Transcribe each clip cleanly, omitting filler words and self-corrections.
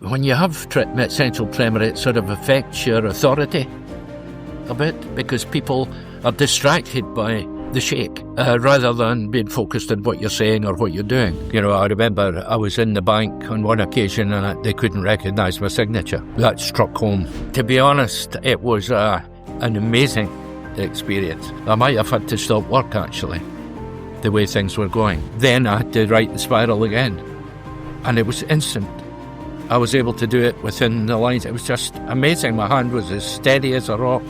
When you have essential tremor, it sort of affects your authority a bit because people are distracted by the shake rather than being focused on what you're saying or what you're doing. You know, I remember I was in the bank on one occasion and they couldn't recognise my signature. That struck home. To be honest, it was an amazing experience. I might have had to stop work, actually, the way things were going. Then I had to write the spiral again, and it was instant. I was able to do it within the lines. It was just amazing. My hand was as steady as a rock.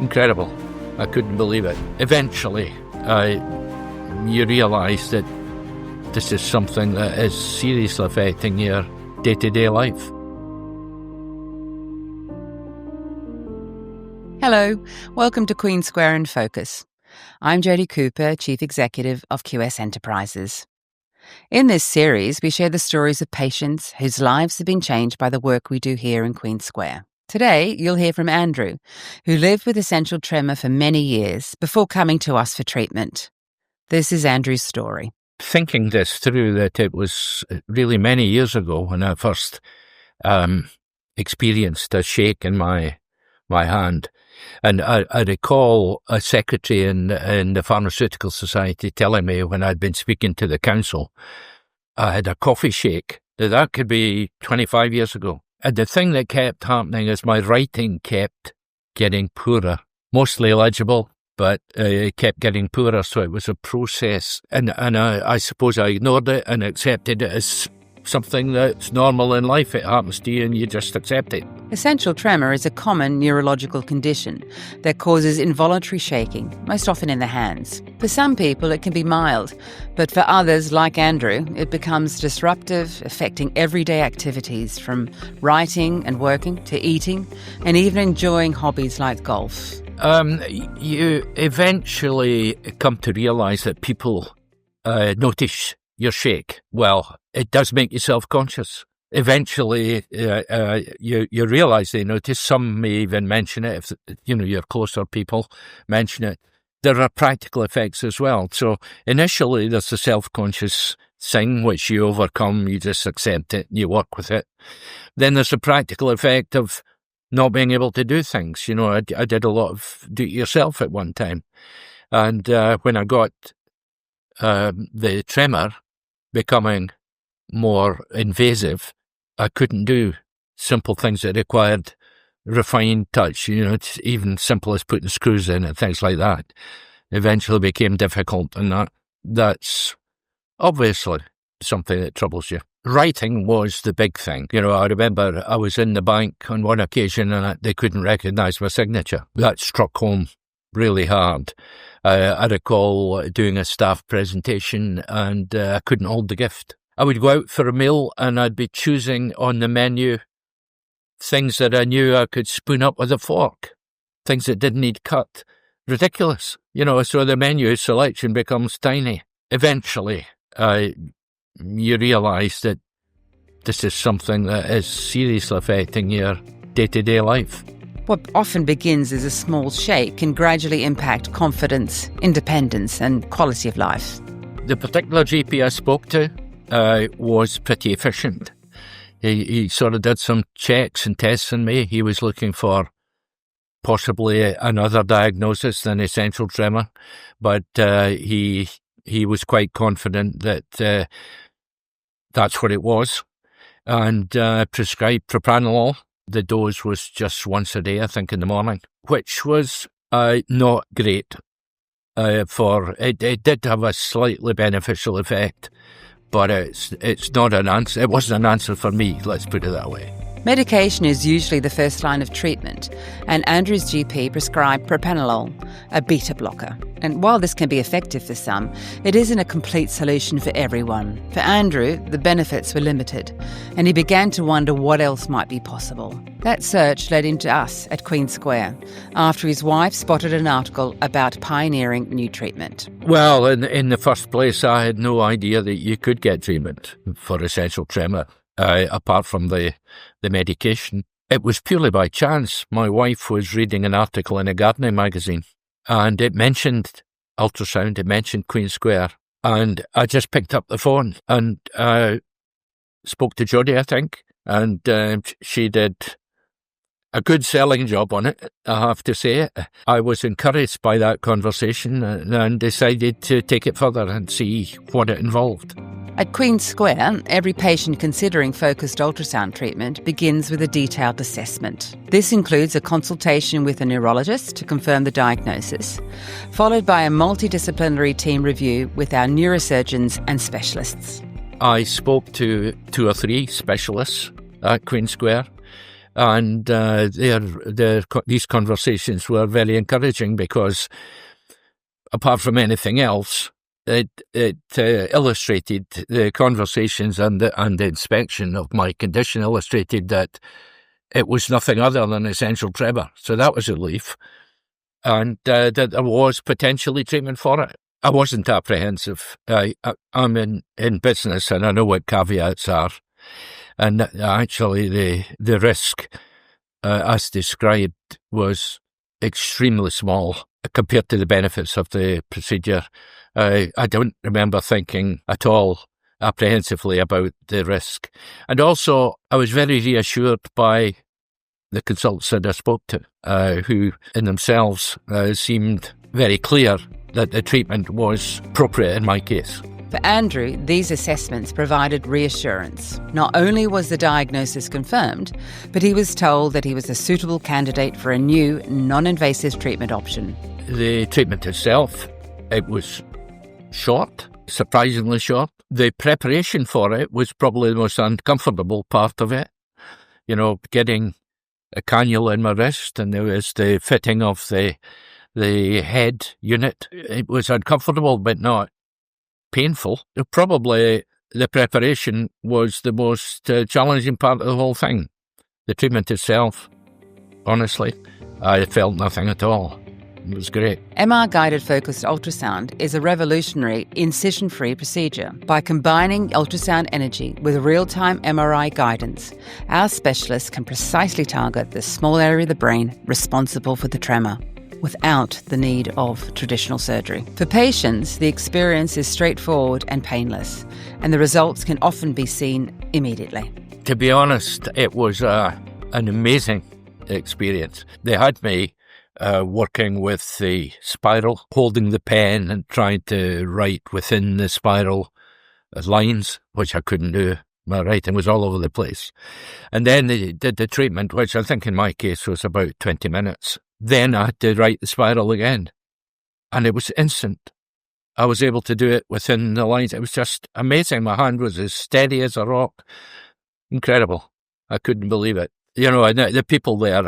Incredible. I couldn't believe it. Eventually, you realise that this is something that is seriously affecting your day-to-day life. Hello, welcome to Queen Square in Focus. I'm Jodie Cooper, Chief Executive of QS Enterprises. In this series, we share the stories of patients whose lives have been changed by the work we do here in Queen Square. Today, you'll hear from Andrew, who lived with essential tremor for many years before coming to us for treatment. This is Andrew's story. Thinking this through, that it was really many years ago when I first experienced a shake in my hand. And I recall a secretary in the Pharmaceutical Society telling me when I'd been speaking to the council, I had a coffee shake. That could be 25 years ago. And the thing that kept happening is my writing kept getting poorer. Mostly legible, but it kept getting poorer, so it was a process. And I suppose I ignored it and accepted it as something that's normal in life. It happens to you and you just accept it. Essential tremor is a common neurological condition that causes involuntary shaking, most often in the hands. For some people, it can be mild, but for others, like Andrew, it becomes disruptive, affecting everyday activities from writing and working to eating and even enjoying hobbies like golf. You eventually come to realise that people notice your shake. Well, it does make you self-conscious. Eventually, you realise they notice. Some may even mention it. If your closer people mention it. There are practical effects as well. So initially, there's a self-conscious thing which you overcome. You just accept it. You work with it. Then there's a practical effect of not being able to do things. I did a lot of do-it-yourself at one time, and when I got the tremor becoming more invasive, I couldn't do simple things that required refined touch. It's even simple as putting screws in and things like that. Eventually became difficult, and that's obviously something that troubles you. Writing was the big thing. I remember I was in the bank on one occasion and they couldn't recognise my signature. That struck home really hard. I recall doing a staff presentation and I couldn't hold the gift. I would go out for a meal and I'd be choosing on the menu things that I knew I could spoon up with a fork, things that didn't need cut. Ridiculous. So the menu selection becomes tiny. Eventually, you realise that this is something that is seriously affecting your day-to-day life. What often begins as a small shake can gradually impact confidence, independence and quality of life. The particular GP I spoke to was pretty efficient. He sort of did some checks and tests on me. He was looking for possibly another diagnosis than essential tremor, but he was quite confident that that's what it was, and prescribed propranolol. The dose was just once a day, I think, in the morning, which was not great. It did have a slightly beneficial effect, but it's not an answer. It wasn't an answer for me, let's put it that way. Medication is usually the first line of treatment, and Andrew's GP prescribed propranolol, a beta blocker. And while this can be effective for some, it isn't a complete solution for everyone. For Andrew, the benefits were limited, and he began to wonder what else might be possible. That search led him to us at Queen Square, after his wife spotted an article about pioneering new treatment. Well, in the first place, I had no idea that you could get treatment for essential tremor. Apart from the medication. It was purely by chance. My wife was reading an article in a gardening magazine and it mentioned ultrasound, it mentioned Queen Square, and I just picked up the phone and spoke to Jodie, I think, And she did a good selling job on it, I have to say. I was encouraged by that conversation and decided to take it further and see what it involved. At Queen Square, every patient considering focused ultrasound treatment begins with a detailed assessment. This includes a consultation with a neurologist to confirm the diagnosis, followed by a multidisciplinary team review with our neurosurgeons and specialists. I spoke to 2 or 3 specialists at Queen Square, and these conversations were very encouraging because, apart from anything else, it illustrated the conversations and the inspection of my condition illustrated that it was nothing other than essential tremor. So that was a relief, and that there was potentially treatment for it. I wasn't apprehensive. I'm in business and I know what caveats are. And actually the risk, as described, was extremely small compared to the benefits of the procedure. I don't remember thinking at all apprehensively about the risk. And also, I was very reassured by the consultants that I spoke to, who in themselves seemed very clear that the treatment was appropriate in my case. For Andrew, these assessments provided reassurance. Not only was the diagnosis confirmed, but he was told that he was a suitable candidate for a new, non-invasive treatment option. The treatment itself, it was short, surprisingly short. The preparation for it was probably the most uncomfortable part of it. You know, getting a cannula in my wrist, and there was the fitting of the head unit. It was uncomfortable, but not painful. Probably the preparation was the most challenging part of the whole thing. The treatment itself, honestly, I felt nothing at all. It was great. MR-guided focused ultrasound is a revolutionary incision-free procedure. By combining ultrasound energy with real-time MRI guidance, our specialists can precisely target the small area of the brain responsible for the tremor, without the need of traditional surgery. For patients, the experience is straightforward and painless, and the results can often be seen immediately. To be honest, it was an amazing experience. They had me working with the spiral, holding the pen and trying to write within the spiral lines, which I couldn't do. My writing was all over the place. And then they did the treatment, which I think in my case was about 20 minutes. Then I had to write the spiral again, and it was instant. I was able to do it within the lines. It was just amazing. My hand was as steady as a rock. Incredible. I couldn't believe it. You know, and the people there,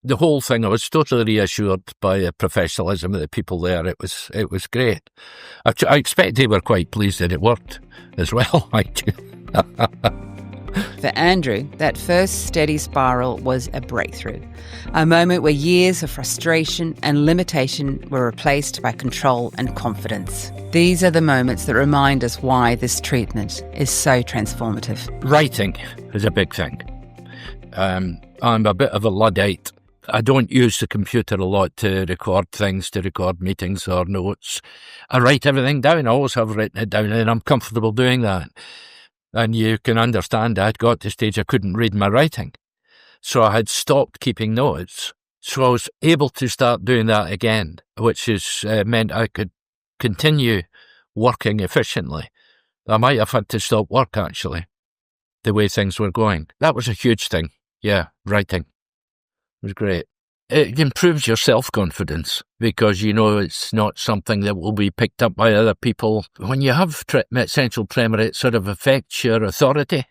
the whole thing, I was totally reassured by the professionalism of the people there. It was great. I expect they were quite pleased that it worked as well. For Andrew, that first steady spiral was a breakthrough, a moment where years of frustration and limitation were replaced by control and confidence. These are the moments that remind us why this treatment is so transformative. Writing is a big thing. I'm a bit of a Luddite. I don't use the computer a lot to record things, to record meetings or notes. I write everything down. I always have written it down, and I'm comfortable doing that. And you can understand I'd got to the stage I couldn't read my writing. So I had stopped keeping notes. So I was able to start doing that again, which is meant I could continue working efficiently. I might have had to stop work, actually, the way things were going. That was a huge thing. Yeah, writing. It was great. It improves your self-confidence because you know it's not something that will be picked up by other people. When you have essential tremor, it sort of affects your authority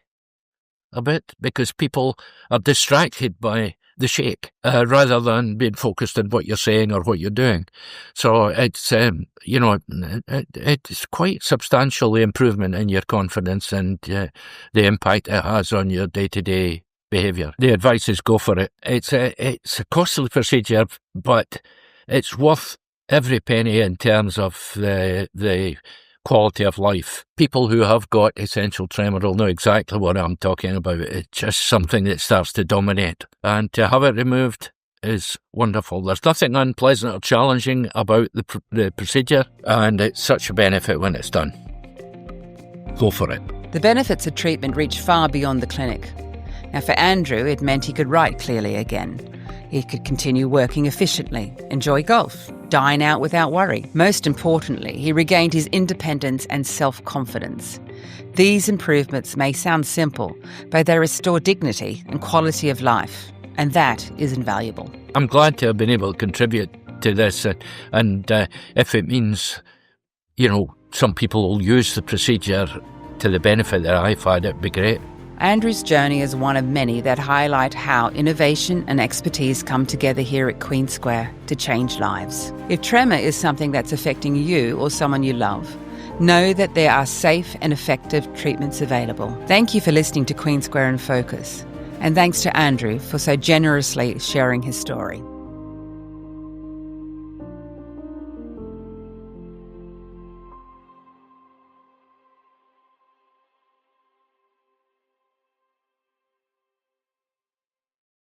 a bit because people are distracted by the shake rather than being focused on what you're saying or what you're doing. So it's, it's quite substantial, the improvement in your confidence and the impact it has on your day-to-day behaviour. The advice is go for it. It's a costly procedure, but it's worth every penny in terms of the quality of life. People who have got essential tremor will know exactly what I'm talking about. It's just something that starts to dominate. And to have it removed is wonderful. There's nothing unpleasant or challenging about the procedure, and it's such a benefit when it's done. Go for it. The benefits of treatment reach far beyond the clinic. Now, for Andrew, it meant he could write clearly again. He could continue working efficiently, enjoy golf, dine out without worry. Most importantly, he regained his independence and self-confidence. These improvements may sound simple, but they restore dignity and quality of life, and that is invaluable. I'm glad to have been able to contribute to this, and if it means, some people will use the procedure to the benefit that I've had, it'd be great. Andrew's journey is one of many that highlight how innovation and expertise come together here at Queen Square to change lives. If tremor is something that's affecting you or someone you love, know that there are safe and effective treatments available. Thank you for listening to Queen Square in Focus, and thanks to Andrew for so generously sharing his story.